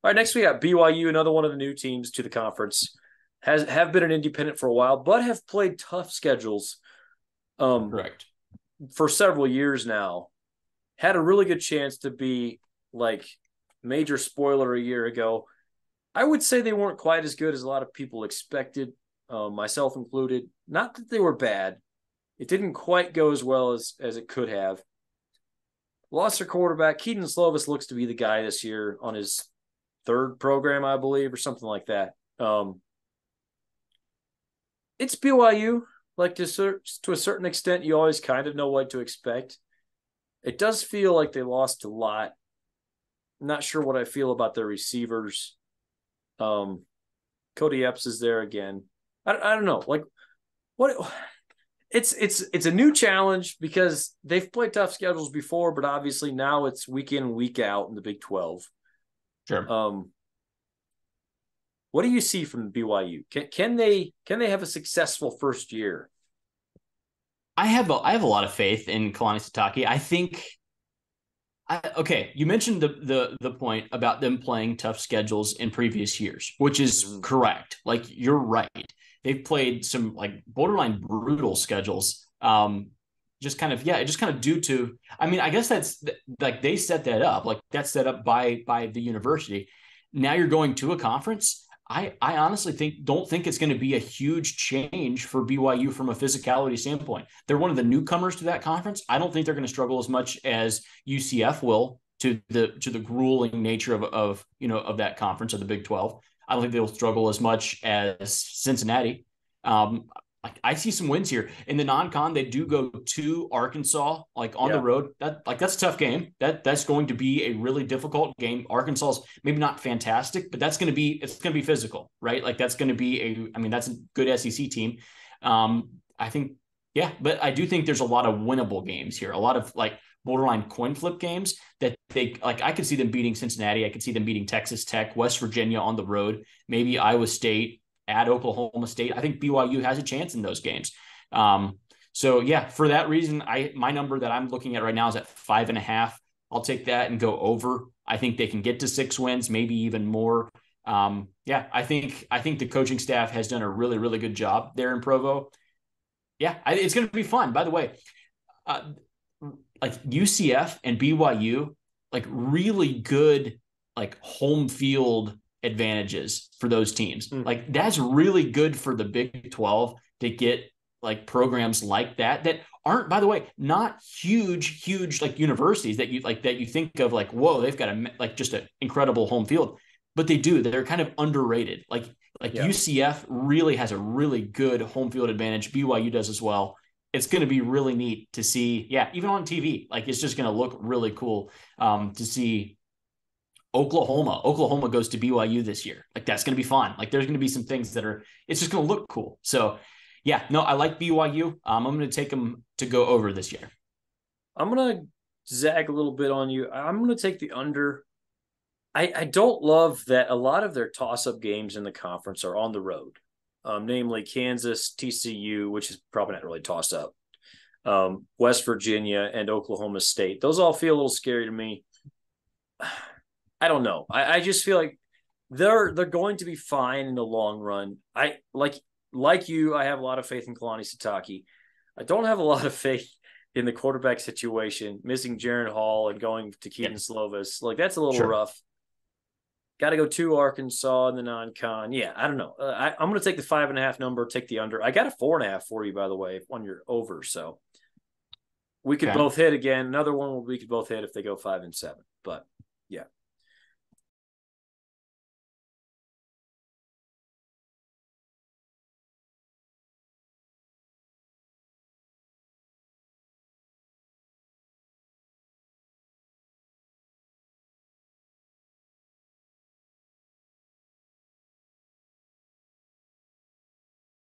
All right, next we got BYU, another one of the new teams to the conference. Have been an independent for a while, but have played tough schedules Correct. for several years now. Had a really good chance to be like major spoiler a year ago. I would say they weren't quite as good as a lot of people expected, myself included. Not that they were bad. It didn't quite go as well as it could have. Lost their quarterback. Keaton Slovis looks to be the guy this year on his third program, I believe, or something like that. It's BYU. Like to a certain extent, you always kind of know what to expect. It does feel like they lost a lot. I'm not sure what I feel about their receivers. Cody Epps is there again. I don't know. Like what? It's a new challenge because they've played tough schedules before, but obviously now it's week in and week out in the Big 12. Sure. What do you see from BYU? Can they have a successful first year? I have a lot of faith in Kalani Sitake. I think okay, you mentioned the point about them playing tough schedules in previous years, which is correct. Like you're right. They've played some like borderline brutal schedules. Just kind of due to I mean, I guess that's like they set that up. Like that's set up by the university. Now you're going to a conference. I honestly don't think it's going to be a huge change for BYU from a physicality standpoint. They're one of the newcomers to that conference. I don't think they're going to struggle as much as UCF will to the grueling nature of that conference of the Big 12. I don't think they'll struggle as much as Cincinnati. I see some wins here in the non-con. They do go to Arkansas, like on the road. That's a tough game. That's going to be a really difficult game. Arkansas is maybe not fantastic, but it's going to be physical, right? Like that's going to be that's a good SEC team. I think, yeah, but I do think there's a lot of winnable games here. A lot of like borderline coin flip games that they like. I could see them beating Cincinnati. I could see them beating Texas Tech, West Virginia on the road, maybe Iowa State at Oklahoma State. I think BYU has a chance in those games. So yeah, for that reason, my number that I'm looking at right now is at 5.5. I'll take that and go over. I think they can get to 6 wins, maybe even more. I think the coaching staff has done a really, really good job there in Provo. Yeah, it's going to be fun. By the way, like UCF and BYU, like really good, like home field advantages for those teams. Like that's really good for the Big 12 to get like programs like that aren't, by the way, not huge like universities that you think of like, whoa, they've got just an incredible home field, but they do. They're kind of underrated. Like UCF really has a really good home field advantage. BYU does as well. It's going to be really neat to see. Yeah, even on TV, like it's just going to look really cool to see. Oklahoma goes to BYU this year. Like that's going to be fun. Like there's going to be some things it's just going to look cool. So yeah, no, I like BYU. I'm going to take them to go over this year. I'm going to zag a little bit on you. I'm going to take the under. I don't love that a lot of their toss-up games in the conference are on the road, namely Kansas, TCU, which is probably not really tossed up, West Virginia, and Oklahoma State. Those all feel a little scary to me. I don't know. I just feel like they're going to be fine in the long run. I like you. I have a lot of faith in Kalani Sitake. I don't have a lot of faith in the quarterback situation. Missing Jaron Hall and going to Keaton Slovis, like that's a little rough. Got to go to Arkansas in the non-con. Yeah, I don't know. I'm going to take the 5.5 number. Take the under. I got a 4.5 for you, by the way, on your over. So we could both hit again. Another one we could both hit if they go 5 and 7. But yeah.